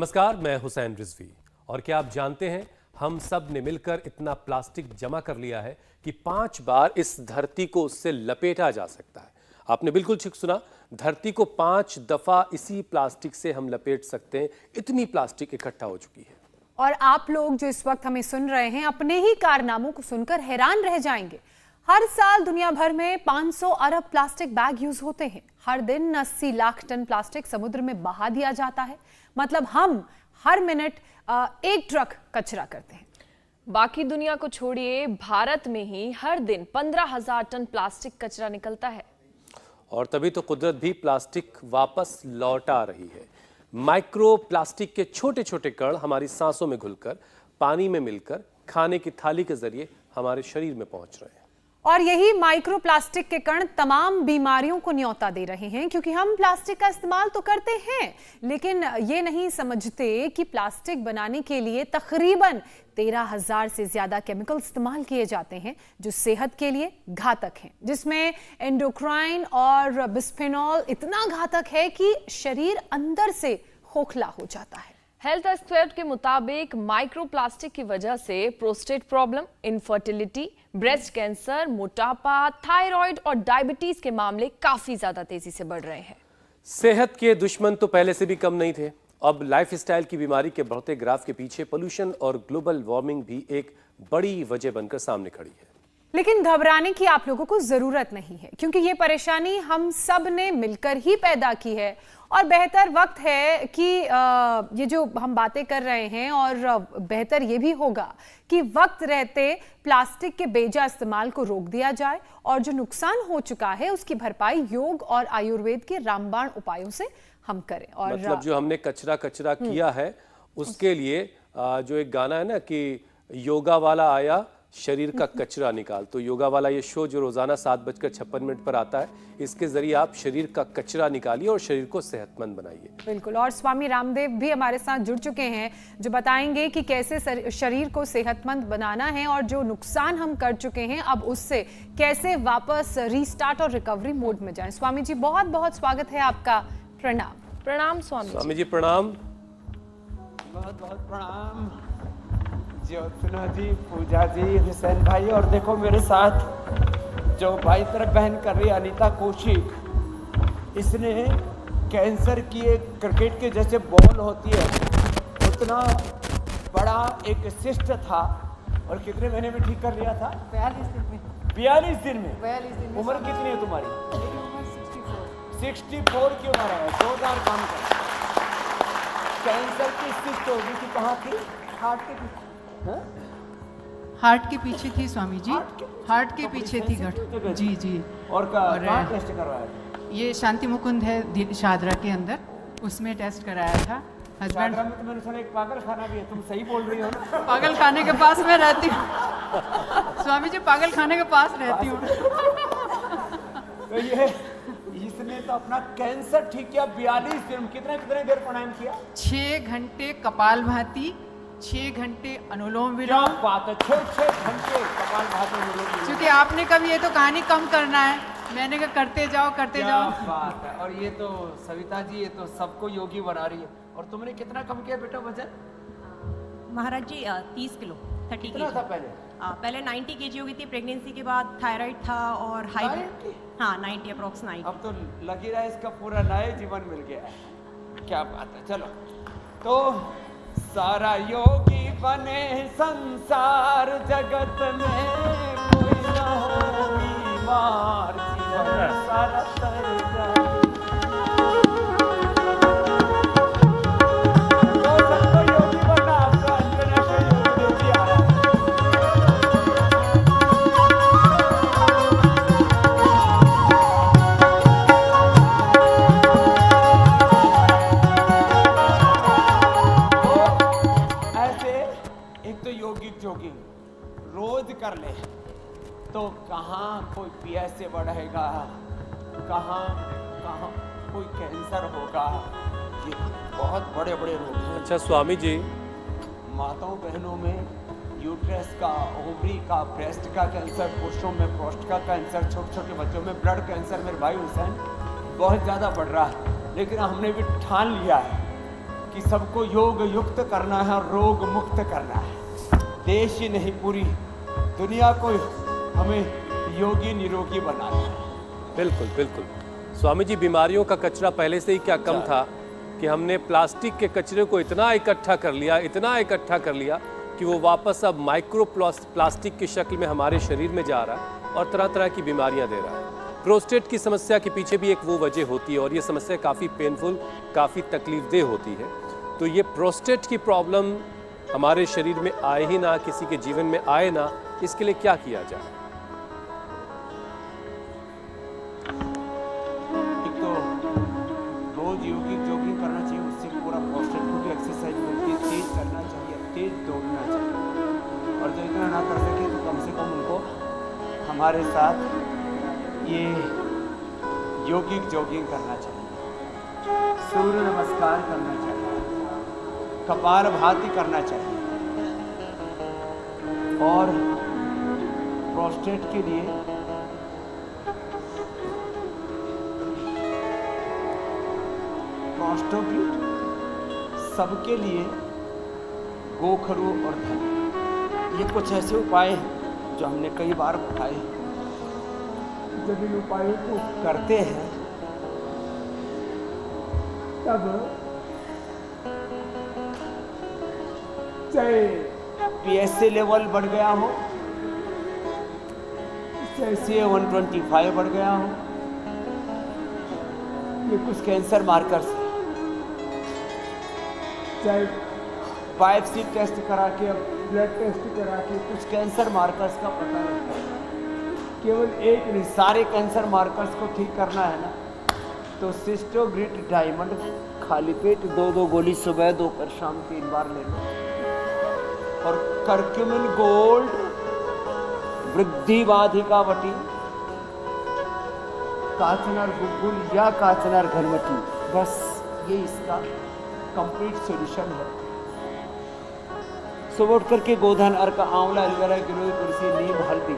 नमस्कार, मैं हुसैन रिजवी। और क्या आप जानते हैं, हम सब ने मिलकर इतना प्लास्टिक जमा कर लिया है कि 5 बार इस धरती को उससे लपेटा जा सकता है। आपने बिल्कुल ठीक सुना, धरती को 5 दफा इसी प्लास्टिक से हम लपेट सकते हैं। इतनी प्लास्टिक इकट्ठा हो चुकी है। और आप लोग जो इस वक्त हमें सुन रहे हैं, अपने ही कारनामों को सुनकर हैरान रह जाएंगे। हर साल दुनिया भर में 500 अरब प्लास्टिक बैग यूज होते हैं। हर दिन 80 लाख टन प्लास्टिक समुद्र में बहा दिया जाता है। मतलब हम हर मिनट 1 ट्रक कचरा करते हैं। बाकी दुनिया को छोड़िए, भारत में ही हर दिन 15,000 टन प्लास्टिक कचरा निकलता है। और तभी तो कुदरत भी प्लास्टिक वापस लौटा रही है। माइक्रो प्लास्टिक के छोटे छोटे कण हमारी सांसों में घुलकर, पानी में मिलकर, खाने की थाली के जरिए हमारे शरीर में पहुंच रहे हैं। और यही माइक्रो प्लास्टिक के कण तमाम बीमारियों को न्योता दे रहे हैं, क्योंकि हम प्लास्टिक का इस्तेमाल तो करते हैं, लेकिन ये नहीं समझते कि प्लास्टिक बनाने के लिए तकरीबन 13,000 से ज्यादा केमिकल इस्तेमाल किए जाते हैं, जो सेहत के लिए घातक हैं, जिसमें एंडोक्राइन और बिस्फेनॉल इतना घातक है कि शरीर अंदर से खोखला हो जाता है। हेल्थ एक्सपर्ट के मुताबिक माइक्रोप्लास्टिक की वजह से prostate problem, infertility, breast cancer, मोटापा, थायराइड और डायबिटीज के मामले काफी ज्यादा तेजी से बढ़ रहे हैं। सेहत के दुश्मन तो पहले से भी कम नहीं थे। अब लाइफस्टाइल की बीमारी के बढ़ते ग्राफ के पीछे पोल्यूशन और ग्लोबल वार्मिंग भी एक बड़ी वजह बनकर सामने खड़ी है। लेकिन घबराने की आप लोगों को जरूरत नहीं है, क्योंकि ये परेशानी हम सब ने मिलकर ही पैदा की है। और बेहतर वक्त है कि ये जो हम बातें कर रहे हैं, और बेहतर ये भी होगा कि वक्त रहते प्लास्टिक के बेजा इस्तेमाल को रोक दिया जाए, और जो नुकसान हो चुका है उसकी भरपाई योग और आयुर्वेद के रामबाण उपायों से हम करें। और मतलब जो हमने कचरा किया है, उसके लिए जो एक गाना है ना कि योगा वाला आया शरीर का कचरा निकाल, तो योगा वाला ये शो जो रोजाना 7:56 पर आता है, इसके जरिए आप शरीर का कचरा निकालिए और शरीर को सेहतमंद बनाइए। बिल्कुल। और स्वामी रामदेव भी हमारे साथ जुड़ चुके हैं, जो बताएंगे कि कैसे शरीर को सेहतमंद बनाना है, और जो नुकसान हम कर चुके हैं अब उससे कैसे वापस रीस्टार्ट और रिकवरी मोड में जाएं। स्वामी जी, बहुत बहुत स्वागत है आपका। प्रणाम। प्रणाम स्वामी जी। प्रणाम। बहुत बहुत प्रणाम ज्योत्सना जी, पूजा जी, हुसैन भाई, और देखो मेरे साथ जो भाई तरफ बहन कर रही है अनीता कौशिक, इसने कैंसर की एक क्रिकेट के जैसे बॉल होती है उतना बड़ा एक सिस्ट था, और कितने महीने में ठीक कर लिया था? 42 दिन में। 42 दिन में। 42 दिन में। उम्र कितनी है तुम्हारी? मेरी उम्र 64। 64 की उम्र है। जोरदार काम कर। कैंसर की सिस्ट होगी कि कहाँ थी? हार्ट के पीछे। हार्ट के पीछे थी स्वामी जी, हार्ट के पीछे थी गठ। जी जी। और कहाँ टेस्ट करवाया? ये शांति मुकुंद है शादरा के अंदर, उसमें टेस्ट कराया था। हस्बैंड में तो मैंने सुना एक पागल खाना भी है, तुम सही बोल रही हो ना? पागल खाने के पास मैं रहती हूँ स्वामी जी, पागल खाने के पास रहती हूँ। तो ये इसने तो अपना कैंसर ठीक किया 42 दिन। कितने देर प्राणायाम किया? 6 घंटे कपालभाति, 6 घंटे अनुलोम विलोम। क्या बात है, 6 घंटे कपालभाति अनुलोम विलोम। क्योंकि आपने कभी ये तो कहानी कम करना है, मैंने कहा करते जाओ करते जाओ। क्या बात है। और ये तो सविता जी, ये तो सबको योगी बना रही है। और तुमने कितना कम किया बेटा वजन? महाराज जी 30 किलो, 30 कितना था पहले? पहले 90 केजी हो गई थी। प्रेगनेंसी के बाद थायराइड था और हाई। हाँ 90 अप्रोक्स 90। अब तो लगी रहा इसका पूरा नया जीवन मिल गया है। क्या बात है। चलो, तो सारा योगी बने संसार जगत में, कोई न हो बीमार, जीवन सारा तर जाए। तो सबको योगी बना, आपका अंजना का योग भी आया। जोगिंग रोज कर ले तो कहाँ कोई पीएस से बढ़ेगा, कहाँ कोई कैंसर होगा। ये बहुत बड़े बड़े रोग हैं। अच्छा स्वामी जी, माताओं बहनों में यूट्रस का, ओवरी का, ब्रेस्ट का कैंसर, पुरुषों में प्रोस्टेट का कैंसर, छोटे छोटे बच्चों में ब्लड कैंसर, मेरे भाई हुसैन बहुत ज़्यादा बढ़ रहा है। लेकिन हमने भी ठान लिया है कि सबको योग युक्त करना है और रोग मुक्त करना है। देश ही नहीं, पूरी दुनिया को हमें योगी निरोगी बनाना है। बिल्कुल बिल्कुल स्वामी जी, बीमारियों का कचरा पहले से ही क्या कम था कि हमने प्लास्टिक के कचरे को इतना इकट्ठा कर लिया कि वो वापस अब माइक्रो प्लास्टिक की शक्ल में हमारे शरीर में जा रहा है और तरह तरह की बीमारियां दे रहा है। प्रोस्टेट की समस्या के पीछे भी एक वो वजह होती है और ये समस्या काफ़ी पेनफुल, काफ़ी तकलीफदेह होती है। तो ये प्रोस्टेट की प्रॉब्लम हमारे शरीर में आए ही ना, किसी के जीवन में आए ना, इसके लिए क्या किया जाए? एक तो रोज जॉगिंग करना चाहिए, उससे पूरा प्रोस्टेट को भी एक्सरसाइज मिलती है, तेज करना चाहिए, तेज दौड़ना चाहिए। और जो इतना ना कर सके तो कम से कम उनको हमारे साथ ये योगिक जॉगिंग करना चाहिए, सूर्य नमस्कार करना चाहिए, कपालभाति करना चाहिए। और प्रोस्टेट के लिए प्रोस्टोग्लिट, सबके लिए गोखरू और धन, ये कुछ ऐसे उपाय हैं जो हमने कई बार बताए हैं। जब इन उपायों को करते हैं तब चाहे PSA लेवल बढ़ गया हो, चाहे CA-125 बढ़ गया हो, ये कुछ कैंसर मार्कर्स हैं, चाहे बायोप्सी टेस्ट करा के, ब्लड टेस्ट करा के कुछ कैंसर मार्कर्स का पता लगता है। केवल एक नहीं, सारे कैंसर मार्कर्स को ठीक करना है ना, तो सिस्टोग्रिट डायमंड खाली पेट 2 गोली सुबह, दोपहर, शाम 3 बार ले लो। और करक्यूमिन गोल्ड, वृद्धि बाधिकावटी, काचनार गुग्गुल या काचनार घनवटी, बस ये इसका कंप्लीट सॉल्यूशन है। सुबह उठ करके गोधन, अर्क, आंवला, एलोवेरा, गिलोय, तुलसी, नीम, हल्दी,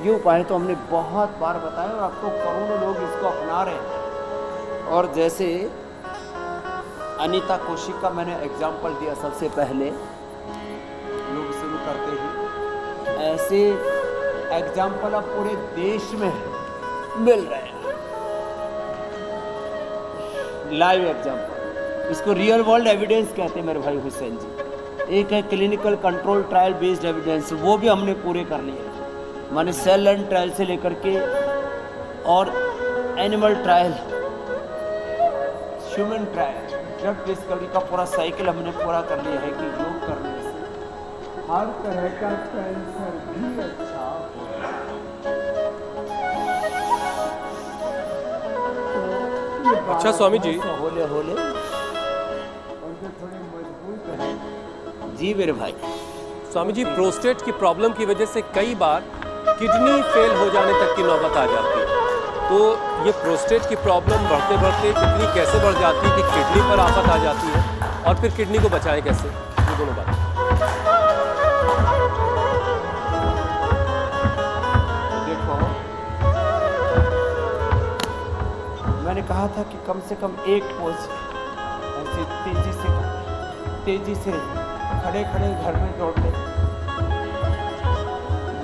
ये उपाय तो हमने बहुत बार बताया और अब तो करोड़ों लोग इसको अपना रहे हैं। और जैसे अनीता कौशिक का मैंने एग्जाम्पल दिया सबसे पहले योग शुरू करते ही, ऐसे एग्जाम्पल अब पूरे देश में मिल रहे हैं, लाइव एग्जाम्पल। इसको रियल वर्ल्ड एविडेंस कहते हैं मेरे भाई हुसैन जी। एक है clinical control trial based evidence, वो भी हमने पूरे कर लिए, माने सेल एंड ट्रायल से लेकर के और animal trial, human trial, drug discovery का पूरा साइकिल हमने पूरा कर लिया है कि योग करने से हर तरह का कैंसर भी अच्छा हो। अच्छा स्वामी जी, होले होले उनके थोड़े मजबूत है जी मेरे भाई। स्वामी जी, प्रोस्टेट की प्रॉब्लम की वजह से कई बार किडनी फेल हो जाने तक की नौबत आ जाती है। तो ये प्रोस्टेट की प्रॉब्लम बढ़ते बढ़ते किडनी कैसे बढ़ जाती है कि किडनी पर आफत आ जाती है, और फिर किडनी को बचाएं कैसे, ये दोनों बातें। देखो, मैंने कहा था कि कम से कम एक पोज ऐसे तेजी से खड़े खड़े घर में दौड़ ले,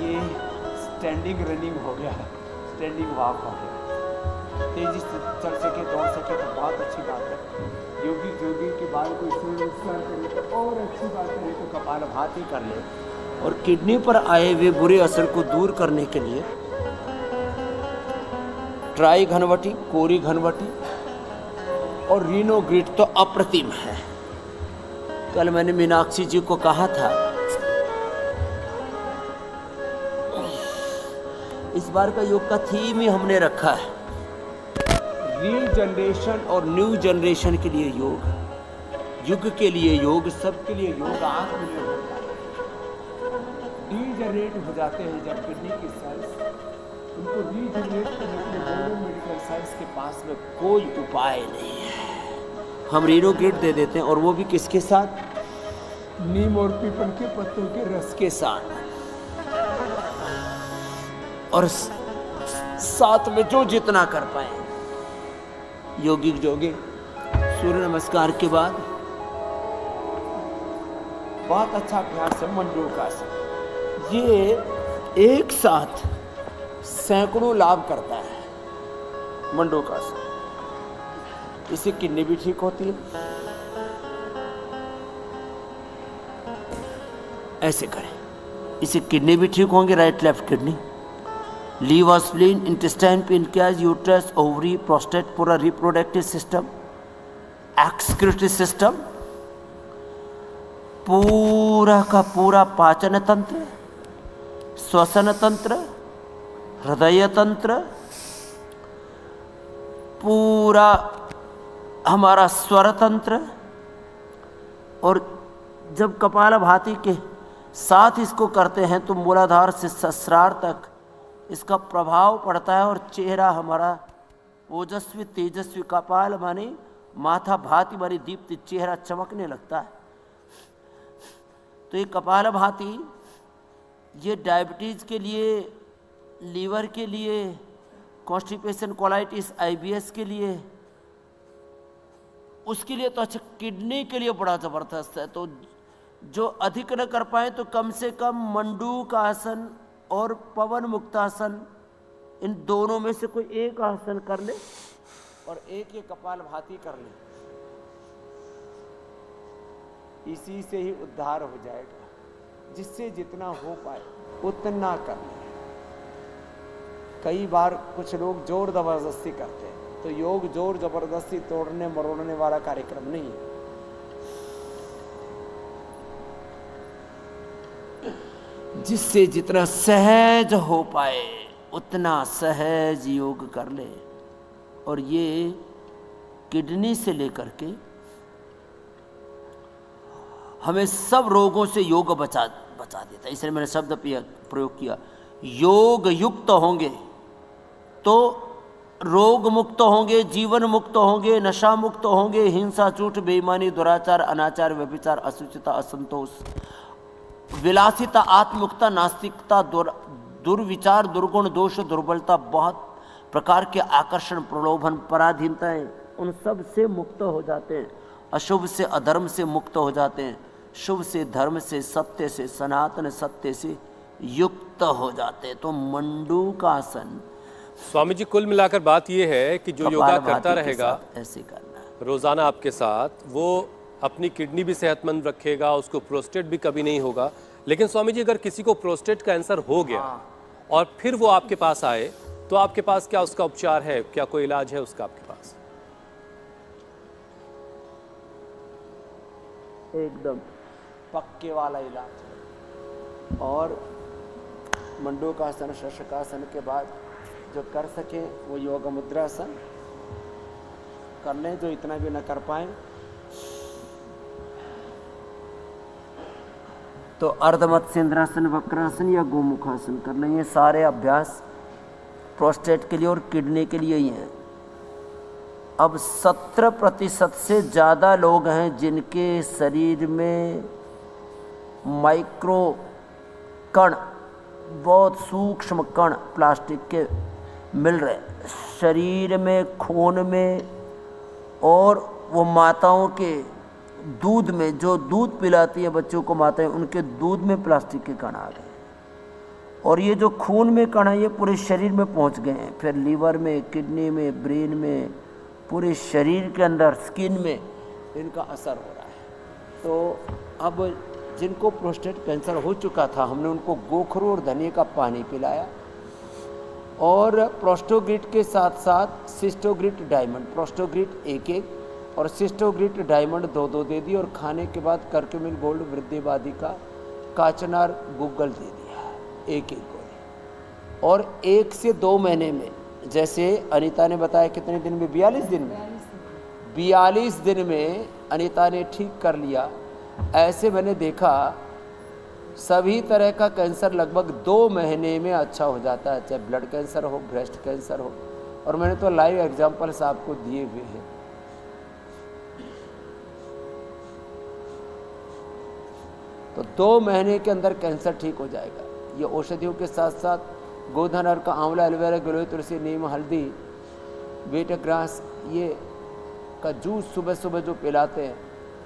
ये स्टैंडिंग रनिंग हो गया, स्टैंडिंग वॉक हो गया। तेजी से चल सके, दौड़ सके तो बहुत अच्छी बात है। योगी के बाद कोई सूर्य नमस्कार करे तो और अच्छी बात है, तो कपालभाति कर ले। और किडनी पर आए हुए बुरे असर को दूर करने के लिए ट्राई घनवटी, कोरी घनवटी और रीनोग्रिड तो अप्रतिम है। कल मैंने मीनाक्षी जी को कहा था, इस बार का योग का थीम ही हमने रखा है रील जनरेशन और न्यू जनरेशन के लिए योग, युग के लिए योग, सबके लिए योग। आत्मनिर्भर होता है, डीजनरेट हो जाते हैं जब किडनी की सेल्स, उनको रीजनरेट करने के लिए मॉडर्न मेडिकल साइंस के पास में कोई उपाय नहीं है। हम रीनोग्रिड दे देते हैं, और वो भी किसके साथ? नीम और पीपल के पत्तों के रस के साथ, और साथ में जो जितना कर पाए। योगिक जोगिंग, सूर्य नमस्कार के बाद बहुत अच्छा अभ्यास है मंडूकासन। ये एक साथ सैकड़ों लाभ करता है मंडूकासन। इससे किडनी भी ठीक होती है। ऐसे करें, इससे किडनी भी ठीक होंगे, right left kidney, liver, spleen, intestine, pancreas, uterus, ovary, prostate, पूरा रिप्रोडक्टिव सिस्टम, एक्सक्रीटरी सिस्टम, पूरा का पूरा पाचन तंत्र, श्वसन तंत्र, हृदय तंत्र, पूरा हमारा स्वर तंत्र। और जब कपालभाति के साथ इसको करते हैं तो मूलाधार से सहस्रार तक इसका प्रभाव पड़ता है और चेहरा हमारा ओजस्वी तेजस्वी, कपाल माने माथा, भाति मानी दीप्ति, चेहरा चमकने लगता है। तो ये कपालभाति ये डायबिटीज के लिए, लीवर के लिए, कॉन्स्टिपेशन, कोलाइटिस, आईबीएस के लिए, उसके लिए तो अच्छा, किडनी के लिए बड़ा जबरदस्त है। तो जो अधिक न कर पाए तो कम से कम मंडूक आसन और पवन मुक्तासन, इन दोनों में से कोई एक आसन कर ले और एक ये कपालभाति कर ले, इसी से ही उद्धार हो जाएगा। जिससे जितना हो पाए उतना कर ले। कई बार कुछ लोग जोर जबरदस्ती करते हैं, तो योग जोर जबरदस्ती तोड़ने मरोड़ने वाला कार्यक्रम नहीं है। जिससे जितना सहज हो पाए उतना सहज योग कर ले। और ये किडनी से लेकर के हमें सब रोगों से योग बचा देता है। इसलिए मैंने शब्द प्रयोग किया, योग युक्त होंगे तो रोग मुक्त होंगे, जीवन मुक्त होंगे, नशा मुक्त होंगे, हिंसा, झूठ, बेईमानी, दुराचार, अनाचार, व्यभिचार, असुचिता, असंतोष, विलासिता, आत्ममुक्ता, नास्तिकता, दुर्विचार, दुर्गुण, दोष, दुर्बलता, बहुत प्रकार के आकर्षण, प्रलोभन, पराधीनताएं, उन सब से मुक्त हो जाते हैं। अशुभ से, अधर्म से मुक्त हो जाते हैं। शुभ से, धर्म से, सत्य से, सनातन सत्य से युक्त हो जाते हैं। तो मंडूकासन। स्वामी जी, कुल मिलाकर बात यह है कि जो योगा करता रहेगा ऐसे करना है रोजाना आपके साथ, वो अपनी किडनी भी सेहतमंद रखेगा, उसको प्रोस्टेट भी कभी नहीं होगा। लेकिन स्वामी जी, अगर किसी को प्रोस्टेट कैंसर हो गया और फिर वो आपके पास आए, तो आपके पास क्या उसका उपचार है? क्या कोई इलाज है उसका आपके पास? एकदम पक्के वाला इलाज है। और मंडूकासन, शशकासन के बाद जो कर सके वो योग मुद्रासन कर लें, जो इतना भी न कर पाए तो अर्धमत्स्येंद्रासन, वक्रासन या गोमुखासन कर लें। ये सारे अभ्यास प्रोस्टेट के लिए और किडनी के लिए ही हैं। अब 17% से ज़्यादा लोग हैं जिनके शरीर में माइक्रो कण, बहुत सूक्ष्म कण प्लास्टिक के मिल रहे हैं शरीर में, खून में, और वो माताओं के दूध में, जो दूध पिलाती है बच्चों को माताएं, उनके दूध में प्लास्टिक के कण आ गए। और ये जो खून में कण है ये पूरे शरीर में पहुंच गए हैं, फिर लीवर में, किडनी में, ब्रेन में, पूरे शरीर के अंदर, स्किन में इनका असर हो रहा है। तो अब जिनको प्रोस्टेट कैंसर हो चुका था, हमने उनको गोखरू और धनिया का पानी पिलाया और प्रोस्टोग्रिट के साथ साथ सिस्टोग्रिट डायमंड, प्रोस्टोग्रिट 1-1 और सिस्टोग्रिट डायमंड 2-2 दे दी। और खाने के बाद करक्यूमिन गोल्ड, वृद्धिवादी का काचनार गूगल दे दिया 1-1 गोली। और 1 से 2 महीने में, जैसे अनीता ने बताया कितने दिन में, 42 दिन में, 42 दिन में अनीता ने ठीक कर लिया। ऐसे मैंने देखा सभी तरह का कैंसर लगभग 2 महीने में अच्छा हो जाता है, चाहे ब्लड कैंसर हो, ब्रेस्ट कैंसर हो। और मैंने तो लाइव एग्जांपल्स आपको दिए हुए हैं। तो 2 महीने के अंदर कैंसर ठीक हो जाएगा। ये औषधियों के साथ साथ गोधन अर्क, आंवला, एलोवेरा, गिलोय, तुलसी, नीम, हल्दी, बीट ग्रास, ये का जूस सुबह सुबह जो पिलाते हैं,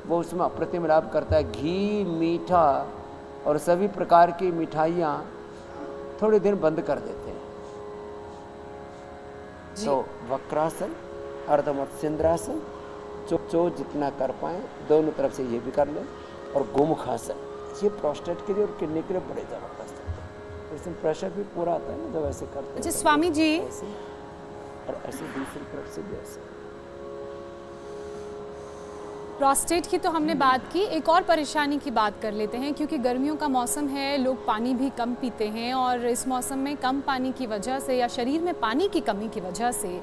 वो उसमें अप्रतिम लाभ करता है। घी, मीठा और सभी प्रकार की मिठाइयाँ थोड़े दिन बंद कर देते हैं। तो वक्रासन, अर्धमत्स्येंद्रासन, जो जितना कर पाए दोनों तरफ से ये भी कर लें, और गोमुखासन, ये प्रोस्टेट के लिए और किडनी के लिए बड़े जबरदस्त होते हैं। इसमें प्रेशर भी पूरा आता है ना जब ऐसे करते हैं। अच्छा स्वामी जी, ऐसे और ऐसे दूसरी तरफ से भी ऐसे। प्रोस्टेट की तो हमने बात की, एक और परेशानी की बात कर लेते हैं, क्योंकि गर्मियों का मौसम है, लोग पानी भी कम पीते हैं और इस मौसम में कम पानी की वजह से या शरीर में पानी की कमी की वजह से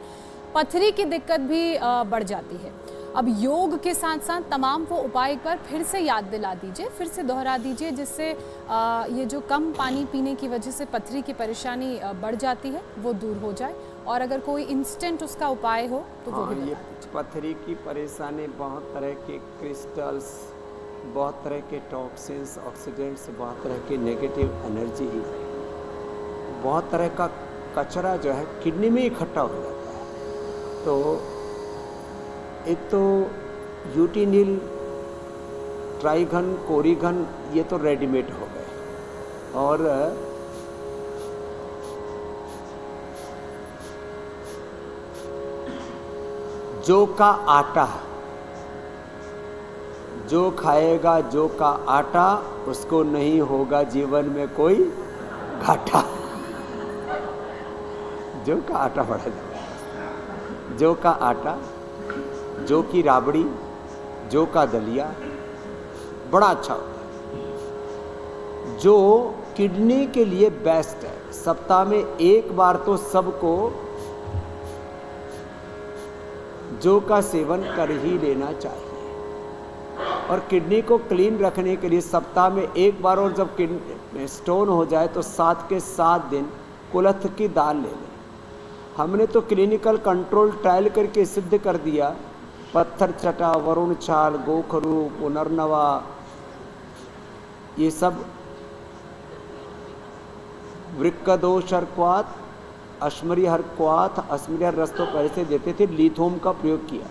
पथरी की दिक्कत भी बढ़ जाती है। अब योग के साथ साथ तमाम वो उपाय एक बार फिर से याद दिला दीजिए, फिर से दोहरा दीजिए, जिससे ये जो कम पानी पीने की वजह से पथरी की परेशानी बढ़ जाती है वो दूर हो जाए, और अगर कोई इंस्टेंट उसका उपाय हो तो वो भी ये बता दीजिए। पथरी की परेशानी बहुत तरह के क्रिस्टल्स, बहुत तरह के टॉक्सिन्स, ऑक्सीडेंट्स, बहुत तरह की नेगेटिव एनर्जी, बहुत तरह का कचरा जो है किडनी में इकट्ठा हो जाता है। तो एक तो यूटिनिल, ट्राइघन, कोरिघन, ये तो रेडीमेड हो गए, और जौ का आटा, जो खाएगा जौ का आटा उसको नहीं होगा जीवन में कोई घाटा। जौ का आटा बड़ा जबरदस्त, जौ का आटा, जौ की राबड़ी, जौ का दलिया बड़ा अच्छा होता है, जो किडनी के लिए बेस्ट है। सप्ताह में एक बार तो सबको जौ का सेवन कर ही लेना चाहिए। और किडनी को क्लीन रखने के लिए सप्ताह में एक बार, और जब किडनी स्टोन हो जाए तो 7 के 7 दिन कुलथ की दाल ले लें। हमने तो क्लिनिकल कंट्रोल ट्रायल करके सिद्ध कर दिया, पत्थर चटा, वरुण छाल, गोखरू, पुनर्नवा, ये सब वृक्कदोष हरक्वात, अश्मरी हरक्वात, अश्मरी हर रस तो पैसे देते थे, लिथोम का प्रयोग किया।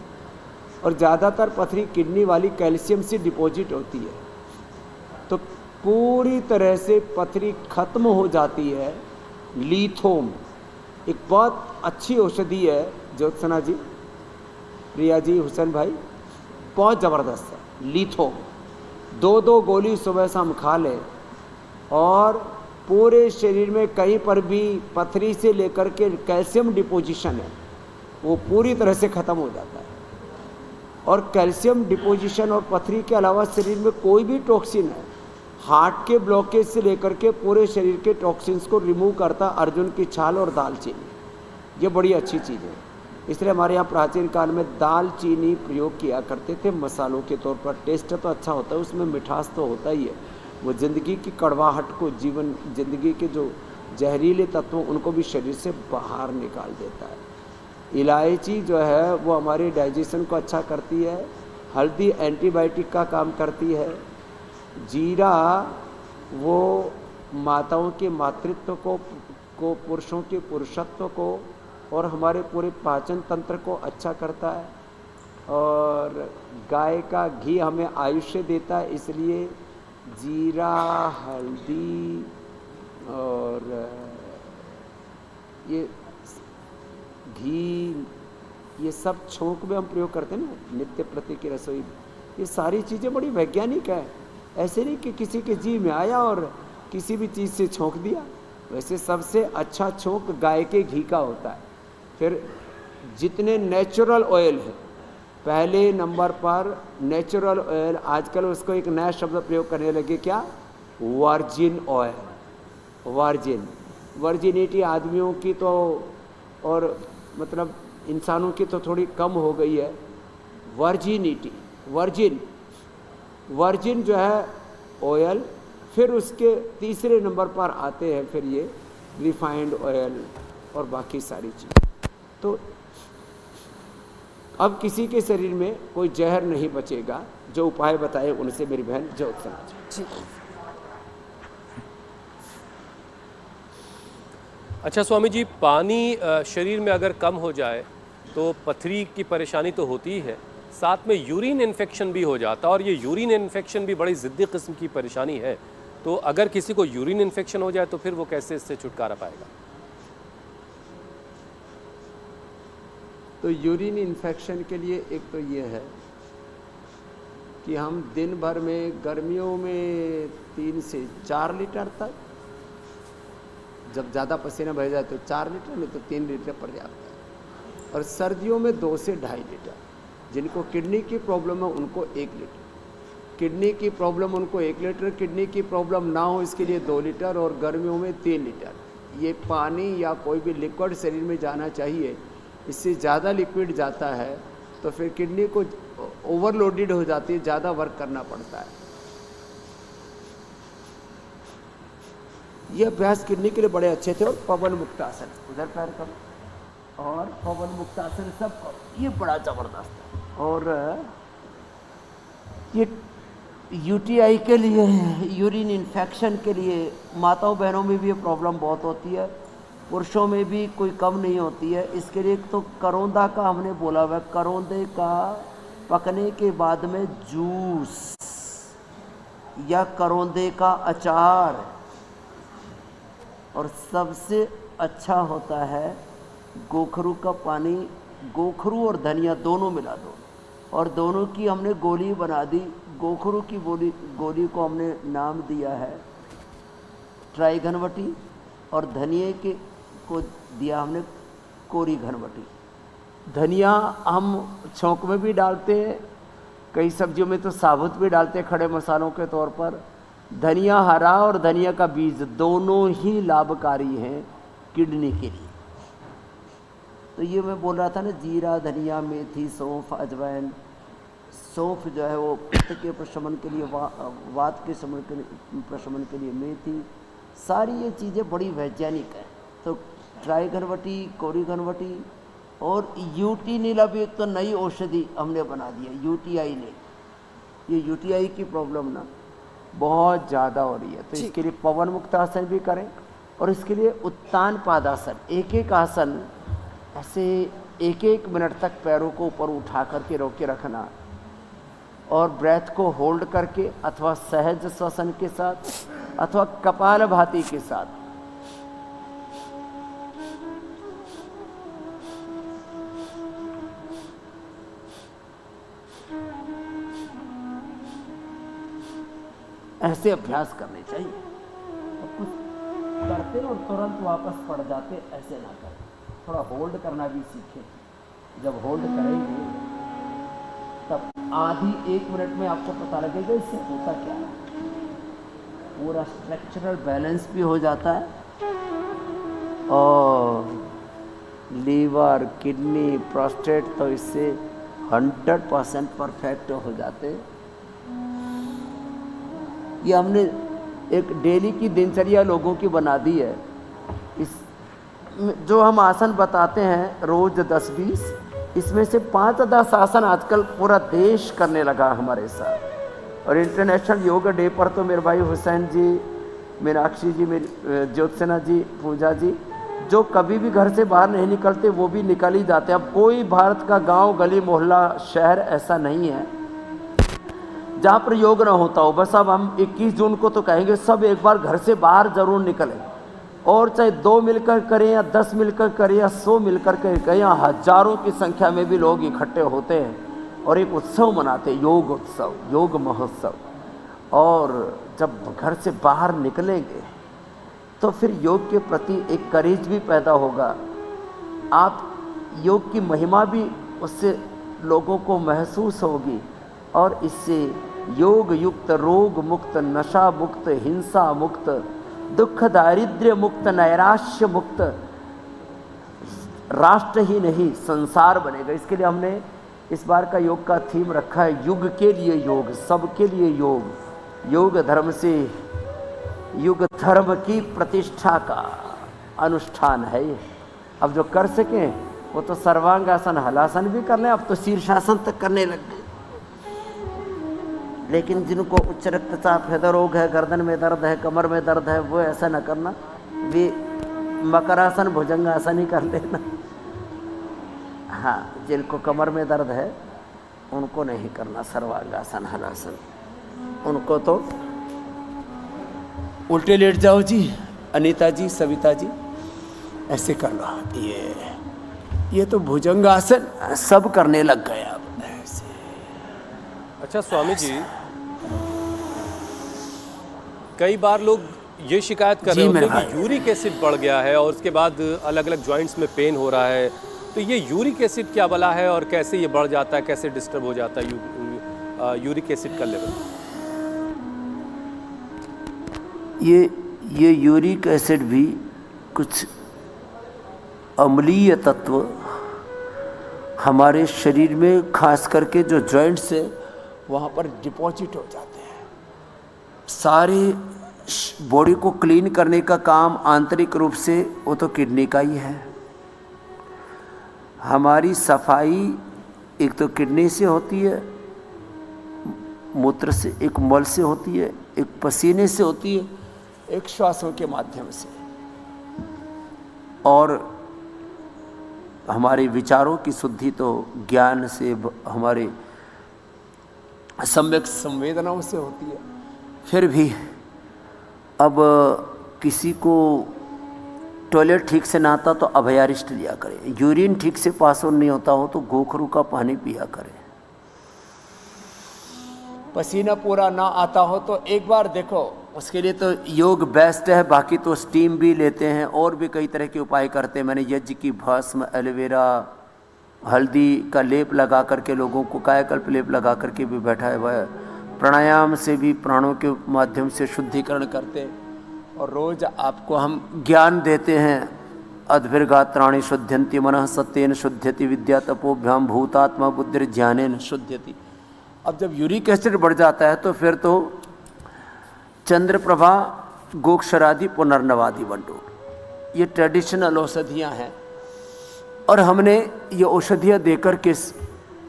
और ज़्यादातर पथरी किडनी वाली कैल्शियम से डिपॉजिट होती है, तो पूरी तरह से पथरी खत्म हो जाती है। लिथोम एक बहुत अच्छी औषधि है, ज्योत्सना जी, प्रिया जी, हुसैन भाई, बहुत ज़बरदस्त है। लिथोम 2-2 गोली सुबह शाम खा लें, और पूरे शरीर में कहीं पर भी पथरी से लेकर के कैल्शियम डिपोजिशन है वो पूरी तरह से ख़त्म हो जाता है। और कैल्शियम डिपोजिशन और पथरी के अलावा शरीर में कोई भी टॉक्सिन है, हार्ट के ब्लॉकेज से लेकर के पूरे शरीर के टॉक्सिन्स को रिमूव करता अर्जुन की छाल और दालचीनी, ये बड़ी अच्छी चीज़ है। इसलिए हमारे यहाँ प्राचीन काल में दालचीनी प्रयोग किया करते थे मसालों के तौर पर। टेस्ट तो अच्छा होता है, उसमें मिठास तो होता ही है, वो ज़िंदगी की कड़वाहट को, जीवन ज़िंदगी के जो जहरीले तत्वों उनको भी शरीर से बाहर निकाल देता है। इलायची जो है वो हमारे डाइजेशन को अच्छा करती है। हल्दी एंटीबायोटिक का काम करती है। जीरा वो माताओं के मातृत्व को पुरुषों के पुरुषत्व को और हमारे पूरे पाचन तंत्र को अच्छा करता है। और गाय का घी हमें आयुष्य देता है, इसलिए जीरा, हल्दी और ये घी, ये सब छोंक में हम प्रयोग करते हैं ना नित्य प्रति की रसोई में। ये सारी चीज़ें बड़ी वैज्ञानिक है, ऐसे नहीं कि किसी के जी में आया और किसी भी चीज़ से छोंक दिया। वैसे सबसे अच्छा छोंक गाय के घी का होता है। फिर जितने नेचुरल ऑयल है, पहले नंबर पर नेचुरल ऑयल, आजकल उसको एक नया शब्द प्रयोग करने लगे, क्या? Virgin oil. वर्जिनिटी आदमियों की तो और मतलब इंसानों की तो थोड़ी कम हो गई है। वर्जिनिटी, वर्जिन जो है ऑयल। फिर उसके तीसरे नंबर पर आते हैं फिर ये रिफाइंड ऑयल और बाकी सारी चीज़। तो अब किसी के शरीर में कोई जहर नहीं बचेगा। जो उपाय बताए उनसे मेरी बहन ज्योत्सना जी। अच्छा स्वामी जी, पानी शरीर में अगर कम हो जाए तो पथरी की परेशानी तो होती ही है, साथ में यूरिन इन्फेक्शन भी हो जाता है, और ये यूरिन इन्फेक्शन भी बड़ी ज़िद्दी किस्म की परेशानी है। तो अगर किसी को यूरिन इन्फेक्शन हो जाए तो फिर वो कैसे इससे छुटकारा पाएगा? तो यूरिन इन्फेक्शन के लिए एक तो ये है कि हम दिन भर में गर्मियों में 3 से 4 लीटर तक, जब ज़्यादा पसीना बह जाए तो 4 लीटर, नहीं तो 3 लीटर पर्याप्त है। और सर्दियों में 2 से 2.5 लीटर। जिनको किडनी की प्रॉब्लम है उनको 1 लीटर, किडनी की प्रॉब्लम उनको 1 लीटर, किडनी की प्रॉब्लम ना हो इसके लिए 2 लीटर, और गर्मियों में 3 लीटर। ये पानी या कोई भी लिक्विड शरीर में जाना चाहिए। इससे ज़्यादा लिक्विड जाता है तो फिर किडनी को ओवरलोडेड हो जाती है, ज़्यादा वर्क करना पड़ता है। ये अभ्यास किडनी के लिए बड़े अच्छे थे। और पवन मुक्तासन, उधर पैर करो, और पवन मुक्तासन सब करो, ये बड़ा ज़बरदस्त है। और ये यूटीआई के लिए, यूरिन इन्फेक्शन के लिए माताओं बहनों में भी ये प्रॉब्लम बहुत होती है, पुरुषों में भी कोई कम नहीं होती है। इसके लिए तो करौंदा का हमने बोला हुआ, करौंदे का पकने के बाद में जूस या करौंदे का अचार, और सबसे अच्छा होता है गोखरू का पानी। गोखरू और धनिया दोनों मिला दो, और दोनों की हमने गोली बना दी। गोखरू की गोली को हमने नाम दिया है ट्राई घनवटी, और धनिए के को दिया हमने कोरी घनवटी। धनिया हम छौंक में भी डालते हैं, कई सब्जियों में तो साबुत भी डालते हैं खड़े मसालों के तौर पर। धनिया हरा और धनिया का बीज दोनों ही लाभकारी हैं किडनी के लिए। तो ये मैं बोल रहा था ना, जीरा, धनिया, मेथी, सौंफ, अजवाइन। सौंफ जो है वो पित्त के प्रशमन के लिए, वात के प्रशमन के लिए मेथी, सारी ये चीज़ें बड़ी वैज्ञानिक हैं। तो ट्राई घनवटी, कोरी घनवटी और यूटी नीला भी एक तो नई औषधि हमने बना दी है, यूटीआई ने। ये यूटीआई की प्रॉब्लम ना बहुत ज़्यादा हो रही है, तो इसके लिए पवन मुक्तासन भी करें। और इसके लिए उत्तान पादासन, एक एक आसन ऐसे 1-1 मिनट तक पैरों को ऊपर उठा करके रोक के रखना, और ब्रेथ को होल्ड करके अथवा सहज श्वसन के साथ अथवा कपालभाति के साथ ऐसे अभ्यास करने चाहिए। अब कुछ करते और तुरंत वापस पड़ जाते, ऐसे ना करें। थोड़ा होल्ड करना भी सीखें। जब होल्ड करेंगे तब आधी 1 मिनट में आपको पता लगेगा इससे होता क्या है। पूरा स्ट्रक्चरल बैलेंस भी हो जाता है, और लीवर, किडनी, प्रोस्टेट तो इससे 100% परफेक्ट हो जाते। ये हमने एक डेली की दिनचर्या लोगों की बना दी है। इस जो हम आसन बताते हैं रोज 10-20, इसमें से 5-10 आसन आजकल पूरा देश करने लगा हमारे साथ। और इंटरनेशनल योगा डे पर तो मेरे भाई हुसैन जी, मीनाक्षी जी, मेरी ज्योत्सना जी, पूजा जी, जो कभी भी घर से बाहर नहीं निकलते वो भी निकल ही जाते हैं। अब कोई भारत का गांव, गली, मोहल्ला, शहर ऐसा नहीं है जहाँ पर योग ना होता हो। बस अब हम 21 जून को तो कहेंगे सब एक बार घर से बाहर जरूर निकलें, और चाहे 2 मिलकर करें या 10 मिलकर करें या 100 मिलकर करें, या हजारों की संख्या में भी लोग इकट्ठे होते हैं और एक उत्सव मनाते हैं, योग उत्सव, योग महोत्सव। और जब घर से बाहर निकलेंगे तो फिर योग के प्रति एक करेज भी पैदा होगा। आप योग की महिमा भी उससे लोगों को महसूस होगी, और इससे योग युक्त, रोग मुक्त, नशा मुक्त, हिंसा मुक्त, दुख दारिद्र्य मुक्त, नैराश्य मुक्त राष्ट्र ही नहीं संसार बनेगा। इसके लिए हमने इस बार का योग का थीम रखा है, युग के लिए योग, सबके लिए योग। योग धर्म से युग धर्म की प्रतिष्ठा का अनुष्ठान है ये। अब जो कर सकें वो तो सर्वांगासन, हलासन भी कर लें, अब तो शीर्षासन तक करने लग गए। लेकिन जिनको उच्च रक्तचाप, हृदय रोग है, गर्दन में दर्द है, कमर में दर्द है, वो ऐसा न करना, वे मकरासन, भुजंगासन ही कर लेना। हाँ, जिनको कमर में दर्द है उनको नहीं करना सर्वांगासन हलासन, उनको तो उल्टे लेट जाओ जी, अनीता जी, सविता जी, ऐसे कर लो। ये तो भुजंगासन सब करने लग गए अब ऐसे। अच्छा स्वामी जी, कई बार लोग ये शिकायत कर रहे होते हैं कि यूरिक एसिड बढ़ गया है और उसके बाद अलग अलग जॉइंट्स में पेन हो रहा है, तो ये यूरिक एसिड क्या बला है और कैसे ये बढ़ जाता है, कैसे डिस्टर्ब हो जाता है यूरिक एसिड का लेवल? ये यूरिक एसिड भी कुछ अम्लीय तत्व हमारे शरीर में खास करके जो जॉइंट्स है वहाँ पर डिपॉजिट हो जाते हैं। सारे बॉडी को क्लीन करने का काम आंतरिक रूप से वो तो किडनी का ही है। हमारी सफाई एक तो किडनी से होती है, मूत्र से, एक मल से होती है, एक पसीने से होती है, एक श्वासों के माध्यम से, और हमारे विचारों की शुद्धि तो ज्ञान से, हमारे सम्यक संवेदनाओं से होती है। फिर भी अब किसी को टॉयलेट ठीक से ना आता तो अभयारिष्ट लिया करे, यूरिन ठीक से पास ऑन नहीं होता हो तो गोखरू का पानी पिया करे, पसीना पूरा ना आता हो तो एक बार देखो, उसके लिए तो योग बेस्ट है, बाकी तो स्टीम भी लेते हैं और भी कई तरह के उपाय करते हैं। मैंने यज्ञ की भस्म, एलोवेरा, हल्दी का लेप लगा करके लोगों को, कायाकल्प लेप लगा करके भी बैठा हुआ है। प्राणायाम से भी प्राणों के माध्यम से शुद्धिकरण करते हैं और रोज आपको हम ज्ञान देते हैं। अद्भिर्गात्राणि शुद्ध्यन्ति मनः सत्येन शुद्ध्यति विद्या तपोभ्याम भूतात्मा बुद्धिर्ज्ञानेन शुद्ध्यति। अब जब यूरिक एसिड बढ़ जाता है तो फिर तो चंद्रप्रभा, गोक्षरादि, पुनर्नवादि बंटू, ये ट्रेडिशनल औषधियाँ हैं और हमने ये औषधियाँ देकर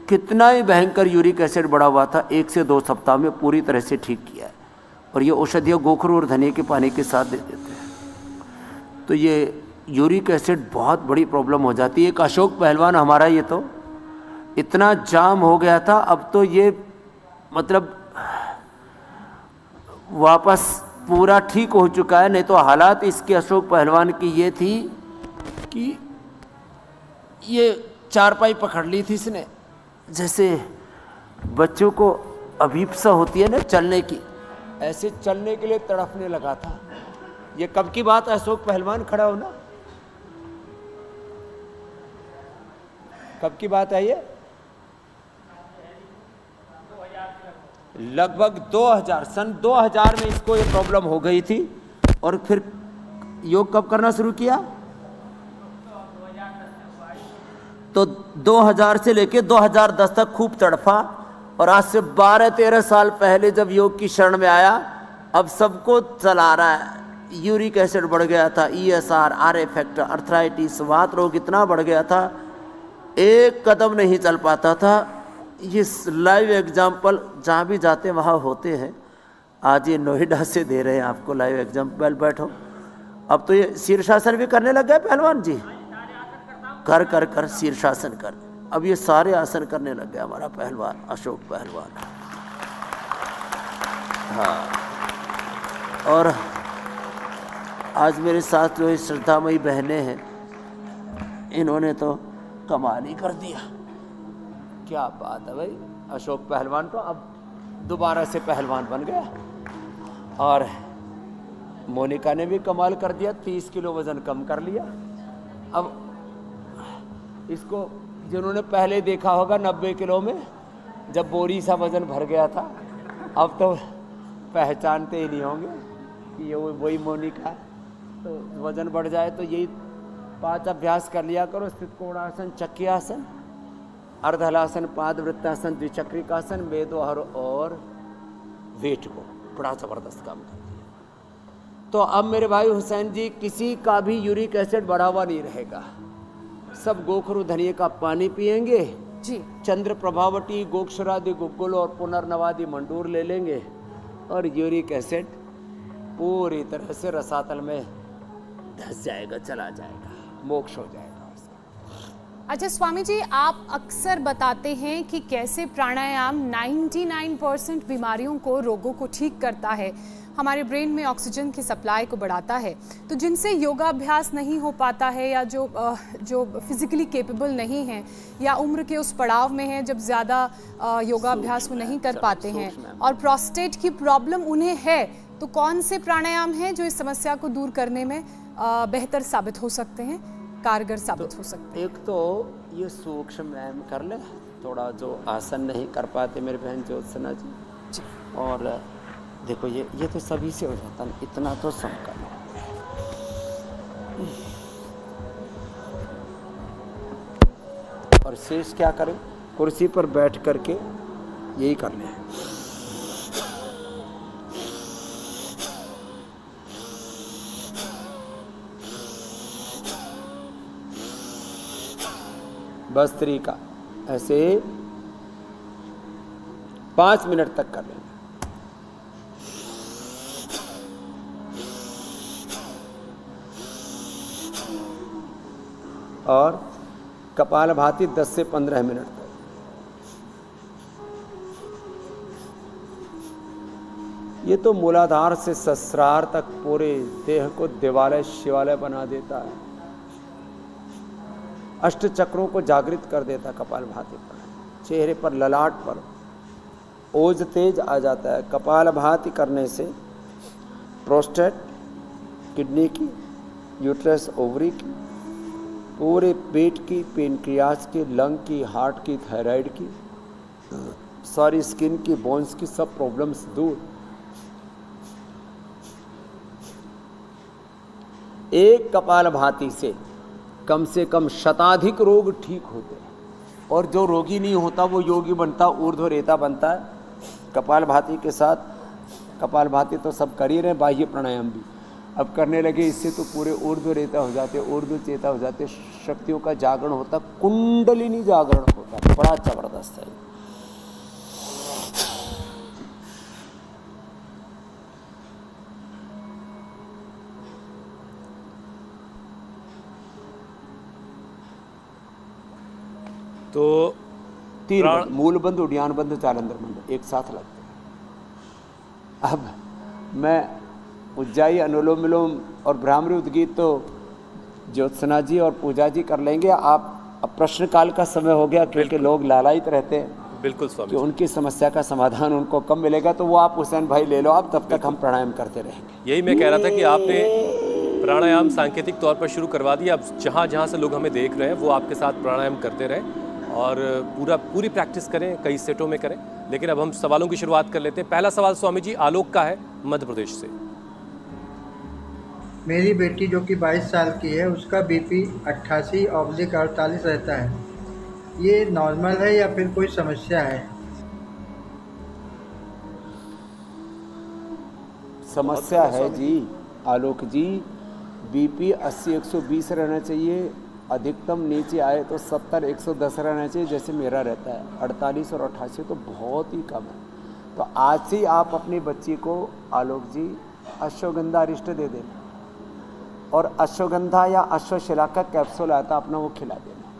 कितना ही भयंकर यूरिक एसिड बढ़ा हुआ था 1 से 2 सप्ताह में पूरी तरह से ठीक किया है। और ये औषधियाँ गोखरू और धनिया के पानी के साथ दे देते हैं तो ये यूरिक एसिड बहुत बड़ी प्रॉब्लम हो जाती है। एक अशोक पहलवान हमारा ये तो इतना जाम हो गया था, अब तो ये मतलब वापस पूरा ठीक हो चुका है। नहीं तो हालात इसके अशोक पहलवान की ये थी कि ये चारपाई पकड़ ली थी इसने, जैसे बच्चों को अभीप्सा होती है ना चलने की, ऐसे चलने के लिए तड़पने लगा था। ये कब की बात है? अशोक पहलवान खड़ा हो ना, कब की बात है ये? लगभग 2000 सन 2000 में इसको ये प्रॉब्लम हो गई थी। और फिर योग कब करना शुरू किया? तो 2000 से लेके 2010 तक खूब तड़फा और आज से 12-13 साल पहले जब योग की शरण में आया, अब सबको चला रहा है। यूरिक एसिड बढ़ गया था, ESR, RA फैक्टर, अर्थराइटिस, वात रोग इतना बढ़ गया था, एक कदम नहीं चल पाता था। ये लाइव एग्जाम्पल जहाँ भी जाते वहाँ होते हैं। आज ये नोएडा से दे रहे हैं आपको लाइव एग्जाम्पल। बैठो, अब तो ये शीर्षासन भी करने लग गए पहलवान जी, कर कर कर शीर्षासन कर, अब ये सारे आसन करने लग गया हमारा पहलवान अशोक पहलवान। हाँ, और आज मेरे साथ जो श्रद्धामयी बहनें हैं, इन्होंने तो कमाल ही कर दिया। क्या बात है भाई, अशोक पहलवान तो अब दोबारा से पहलवान बन गया। और मोनिका ने भी कमाल कर दिया, 30 किलो वजन कम कर लिया। अब इसको जिन्होंने पहले देखा होगा 90 किलो में, जब बोरी सा वजन भर गया था, अब तो पहचानते ही नहीं होंगे कि ये वही मोनिका। तो वजन बढ़ जाए तो यही 5 अभ्यास कर लिया करो। स्थित कोणासन, चक्रियासन, अर्धहलासन, पादवृत्तासन, द्विचक्रिकासन, मेदोहर और वेट को बड़ा ज़बरदस्त काम करती है। तो अब मेरे भाई हुसैन जी, किसी का भी यूरिक एसिड बढ़ा हुआ नहीं रहेगा। सब गोखरू धनिये का पानी पिएंगे जी, चंद्र प्रभावटी, गोक्षरादि, गुग्गुल और पुनर्नवादि मंडूर ले लेंगे और यूरिक एसिड पूरी तरह से रसातल में धस जाएगा, चला जाएगा, मोक्ष हो जाएगा उसका। अच्छा स्वामी जी, आप अक्सर बताते हैं कि कैसे प्राणायाम 99% बीमारियों को, रोगों को ठीक करता है, हमारे ब्रेन में ऑक्सीजन की सप्लाई को बढ़ाता है। तो जिनसे योगाभ्यास नहीं हो पाता है या जो फिजिकली कैपेबल नहीं हैं या उम्र के उस पड़ाव में हैं जब ज़्यादा योगाभ्यास वो नहीं कर पाते हैं और प्रोस्टेट की प्रॉब्लम उन्हें है, तो कौन से प्राणायाम हैं जो इस समस्या को दूर करने में बेहतर साबित हो सकते हैं, कारगर साबित हो सकते हैं? एक तो ये सूक्ष्म व्यायाम कर ले, थोड़ा जो आसन नहीं कर पाते मेरे बहन ज्योत्सना जी, और देखो ये तो सभी से हो जाता है, इतना तो सब करना। और शेष क्या करें, कुर्सी पर बैठ करके यही कर लें। बस तरीका ऐसे 5 मिनट तक कर लेना। और कपालभाति 10 से 15 मिनट तक। ये तो मूलाधार से सहस्रार तक पूरे देह को देवालय शिवालय बना देता है, अष्ट चक्रों को जागृत कर देता है। कपालभाति पर चेहरे पर, ललाट पर ओज तेज आ जाता है। कपालभाति करने से प्रोस्टेट, किडनी की, यूट्रस, ओवरी की, पूरे पेट की, पेनक्रियाज की, लंग की, हार्ट की, थायराइड की, सारी स्किन की, बोन्स की सब प्रॉब्लम्स दूर। एक कपालभाति से कम शताधिक रोग ठीक होते हैं, और जो रोगी नहीं होता वो योगी बनता, ऊर्ध्व रेता बनता है। कपालभाति के साथ, कपालभाति तो सब कर ही रहे, बाह्य प्राणायाम भी अब करने लगे, इससे तो पूरे ऊर्ध्व रेता हो जाते, ऊर्ध्व चेता हो जाते, शक्तियों का जागरण होता, कुंडलिनी जागरण होता, बड़ा जबरदस्त है। तो तीन बंद, मूल बंद, उड्डयन बंद, चालंदर बंद एक साथ लगते हैं। अब मैं उज्जाई, अनुलोम विलोम और भ्रामरी उद्गीत तो ज्योत्सना जी और पूजा जी कर लेंगे। आप अब प्रश्नकाल का समय हो गया, क्योंकि लोग लालायित रहते हैं बिल्कुल स्वामी कि उनकी समस्या का समाधान उनको कब मिलेगा, तो वो आप हुसैन भाई ले लो आप, तब तक हम प्राणायाम करते रहेंगे। यही मैं कह रहा था कि आपने प्राणायाम सांकेतिक तौर पर शुरू करवा दिया। अब जहाँ जहाँ से लोग हमें देख रहे हैं वो आपके साथ प्राणायाम करते रहें और पूरी प्रैक्टिस करें, कई सेटों में करें। लेकिन अब हम सवालों की शुरुआत कर लेते हैं। पहला सवाल स्वामी जी आलोक का है, मध्य प्रदेश से। मेरी बेटी जो कि 22 साल की है, उसका बीपी 88/48 रहता है। ये नॉर्मल है या फिर कोई समस्या है? समस्या है जी आलोक जी। बीपी 80-120 रहना चाहिए, अधिकतम नीचे आए तो 70-110 रहना चाहिए, जैसे मेरा रहता है। 48 और 88 तो बहुत ही कम है। तो आज से ही आप अपनी बच्ची को आलोक जी अश्वगंधा अरिष्ट दे देना, और अश्वगंधा या अश्वशिला का कैप्सूल आता अपना वो खिला देना।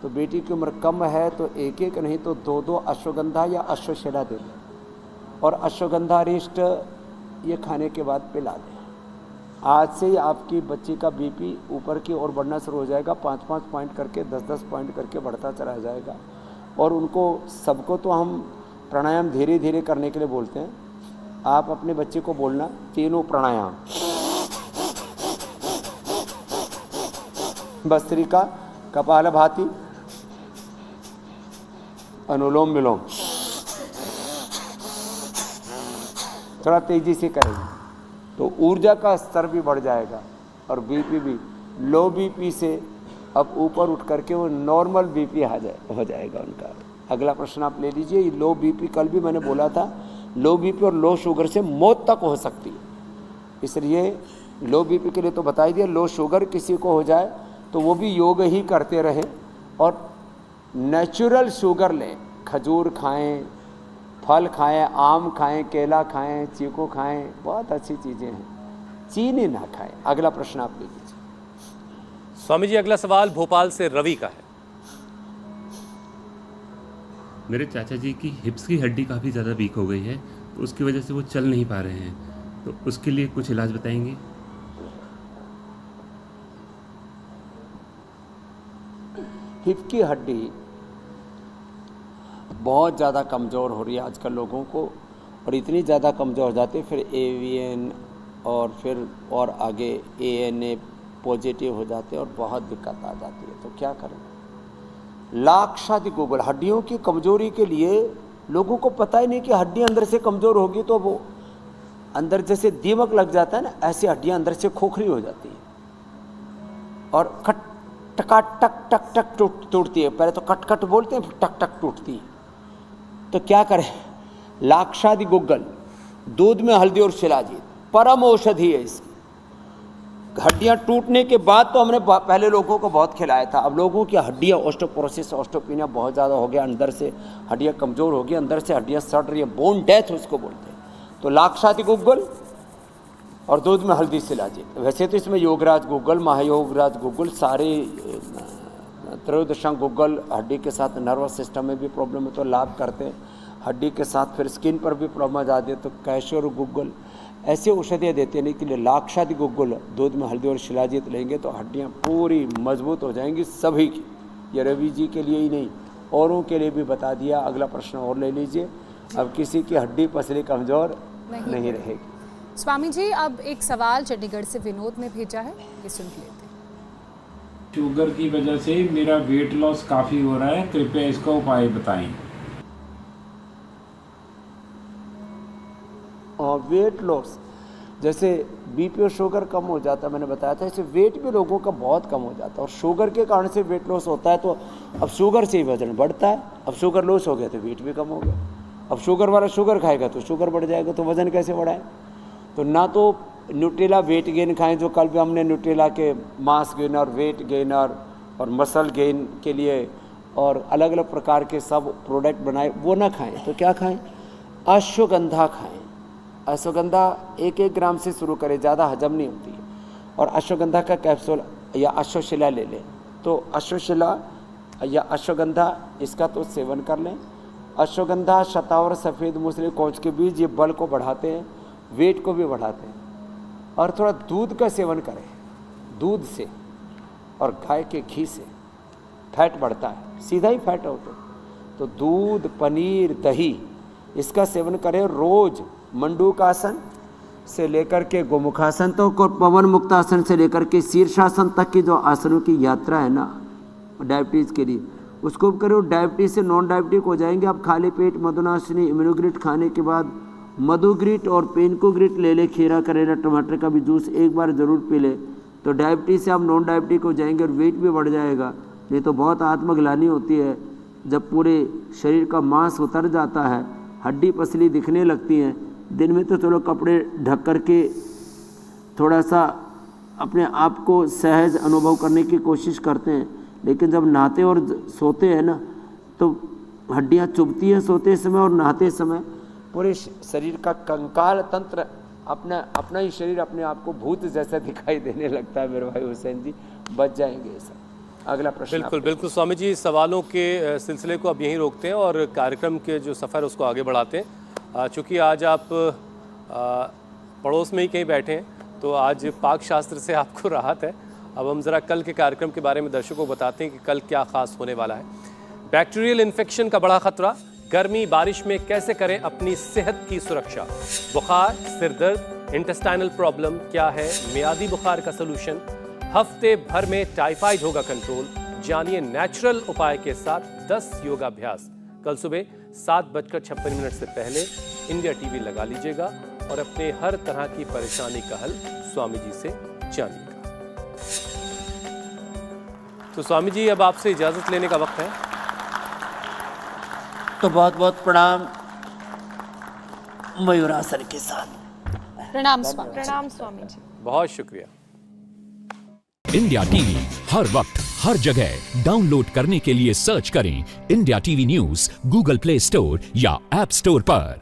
तो बेटी की उम्र कम है तो एक एक नहीं तो 2-2 अश्वगंधा या अश्वशिला दे दें, और अश्वगंधा अरिष्ट ये खाने के बाद पिला दें। आज से ही आपकी बच्ची का बीपी ऊपर की ओर बढ़ना शुरू हो जाएगा, 5-5 पॉइंट करके, 10-10 पॉइंट करके बढ़ता चला जाएगा। और उनको सबको तो हम प्राणायाम धीरे धीरे करने के लिए बोलते हैं। आप अपने बच्चे को बोलना तीनों प्राणायाम, भस्त्रिका, कपालभाति, अनुलोम विलोम, थोड़ा तेजी से करेंगे तो ऊर्जा का स्तर भी बढ़ जाएगा और बीपी भी लो बीपी से अब ऊपर उठ करके वो नॉर्मल बीपी हो जाएगा उनका। अगला प्रश्न आप ले लीजिए। लो बीपी, कल भी मैंने बोला था, लो बीपी और लो शुगर से मौत तक हो सकती है, इसलिए लो बीपी के लिए तो बता ही दिया। लो शुगर किसी को हो जाए तो वो भी योग ही करते रहे और नेचुरल शुगर लें, खजूर खाएं, फल खाएं, आम खाएं, केला खाएं, चीकू खाएं, बहुत अच्छी चीज़ें हैं, चीनी ना खाएं। अगला प्रश्न आप ले लीजिए। स्वामी जी अगला सवाल भोपाल से रवि का है। मेरे चाचा जी की हिप्स की हड्डी काफ़ी ज़्यादा वीक हो गई है, तो उसकी वजह से वो चल नहीं पा रहे हैं, तो उसके लिए कुछ इलाज बताएंगे? हिप की हड्डी बहुत ज़्यादा कमज़ोर हो रही है आजकल लोगों को, और इतनी ज़्यादा कमज़ोर हो जाती है फिर AVN और फिर और आगे ANA पॉजिटिव हो जाते हैं और बहुत दिक्कत आ जाती है। तो क्या करें? लाक्षादि गुगल हड्डियों की कमज़ोरी के लिए लोगों को पता ही नहीं कि हड्डी अंदर से कमज़ोर होगी तो वो अंदर जैसे दीमक लग जाता है ना, ऐसी हड्डियाँ अंदर से खोखली हो जाती है और खट टका टक टक टक टूटती है। पहले तो कट कट बोलते हैं, फिर टक टक टूटती है। तो क्या करें? लाक्षादि गुग्गल, दूध में हल्दी और शिलाजीत परम औषधि है इसकी। हड्डियां टूटने के बाद तो हमने पहले लोगों को बहुत खिलाया था, अब लोगों की हड्डियां ऑस्टियोपोरोसिस ऑस्टियोपेनिया बहुत ज़्यादा हो गया, अंदर से हड्डियां कमज़ोर हो गई, अंदर से हड्डियां सड़ रही है, बोन डेथ उसको बोलते हैं। तो लाक्षादि गुग्गल और दूध में हल्दी शिलाजीत। वैसे तो इसमें योगराज गुग्गल, महायोगराज गुग्गल, सारे त्रयोदशांग गुग्गल हड्डी के साथ नर्वस सिस्टम में भी प्रॉब्लम है तो लाभ करते हैं, हड्डी के साथ फिर स्किन पर भी प्रॉब्लम आ जाती है तो कैश्योर गुग्गल ऐसे औषधियाँ देते हैं। लेकिन लाक्षादि गुग्गल दूध में हल्दी और शिलाजीत लेंगे तो हड्डियाँ पूरी मजबूत हो जाएंगी सभी की। ये रवि जी के लिए ही नहीं, औरों के लिए भी बता दिया। अगला प्रश्न और ले लीजिए। अब किसी की हड्डी पसली कमज़ोर नहीं रहेगी। स्वामी जी, अब एक सवाल चंडीगढ़ से विनोद ने भेजा है, ये सुन लेते हैं। शुगर की वजह से मेरा वेट लॉस काफ़ी हो रहा है, कृपया इसका उपाय बताएं। और वेट लॉस जैसे बीपी और शुगर कम हो जाता है, मैंने बताया था, इससे वेट भी लोगों का बहुत कम हो जाता है। और शुगर के कारण से वेट लॉस होता है तो अब शुगर से ही वजन बढ़ता है। अब शुगर लॉस हो गया तो वेट भी कम हो गया। अब शुगर वाला शुगर खाएगा तो शुगर बढ़ जाएगा, तो वजन कैसे बढ़ाए? तो ना तो न्यूट्रेला वेट गेन खाएं, जो कल भी हमने न्यूट्रेला के मास गेनर, वेट गेनर और मसल गेन के लिए और अलग अलग प्रकार के सब प्रोडक्ट बनाए, वो ना खाएं। तो क्या खाएं? अश्वगंधा खाएं। अश्वगंधा 1-1 ग्राम से शुरू करें, ज़्यादा हजम नहीं होती है। और अश्वगंधा का कैप्सूल या अश्वशिला ले लें, तो अश्वशिला या अश्वगंधा इसका तो सेवन कर लें। अश्वगंधा, शतावर, सफ़ेद मूसली, कौच के बीज, ये बल को बढ़ाते हैं, वेट को भी बढ़ाते हैं। और थोड़ा दूध का सेवन करें, दूध से और गाय के घी से फैट बढ़ता है, सीधा ही फैट होता है। तो दूध, पनीर, दही इसका सेवन करें रोज़। मंडूकासन से लेकर के गोमुखासन तक और पवन मुक्तासन से लेकर के शीर्षासन तक की जो आसनों की यात्रा है ना डायबिटीज़ के लिए, उसको करो। डायबिटीज़ से नॉन डायबिटिक हो जाएंगे आप। खाली पेट मधुनाशिनी इम्यूनोग्रिट खाने के बाद मधुग्रिट और पेनकोग्रिट ले ले, खीरा, करेला, टमाटर का भी जूस एक बार ज़रूर पी ले, तो डायबिटीज़ से आप नॉन डायबिटिक हो जाएंगे और वेट भी बढ़ जाएगा। नहीं तो बहुत आत्मग्लानि होती है जब पूरे शरीर का मांस उतर जाता है, हड्डी पसली दिखने लगती हैं। दिन में तो चलो कपड़े ढक कर के थोड़ा सा अपने आप को सहज अनुभव करने की कोशिश करते हैं, लेकिन जब नहाते और सोते हैं ना तो हड्डियां चुभती हैं सोते समय और नहाते समय। पूरे शरीर का कंकाल तंत्र अपना ही शरीर अपने आप को भूत जैसा दिखाई देने लगता है। मेरे भाई हुसैन जी, बच जाएंगे ये सब। अगला प्रश्न। बिल्कुल बिल्कुल स्वामी जी, सवालों के सिलसिले को अब यहीं रोकते हैं और कार्यक्रम के जो सफ़र उसको आगे बढ़ाते हैं। चूँकि आज आप पड़ोस में ही कहीं बैठे हैं तो आज पाक शास्त्र से आपको राहत है। अब हम ज़रा कल के कार्यक्रम के बारे में दर्शकों को बताते हैं कि कल क्या खास होने वाला है। बैक्टीरियल इन्फेक्शन का बड़ा खतरा, गर्मी बारिश में कैसे करें अपनी सेहत की सुरक्षा, बुखार, सिर दर्द, इंटेस्टाइनल प्रॉब्लम क्या है, मियादी बुखार का सलूशन, हफ्ते भर में टाइफाइड होगा कंट्रोल। जानिए नेचुरल उपाय के साथ 10 योगाभ्यास। कल सुबह 7:56 से पहले इंडिया टीवी लगा लीजिएगा और अपने हर तरह की परेशानी का हल स्वामी जी से जानिएगा। तो स्वामी जी, अब आपसे इजाजत लेने का वक्त है। तो बहुत बहुत प्रणाम मयूरासन के साथ। प्रणाम स्वामी। प्रणाम स्वामी जी। बहुत शुक्रिया। इंडिया टीवी हर वक्त हर जगह डाउनलोड करने के लिए सर्च करें India TV news Google play store या ऐप स्टोर पर।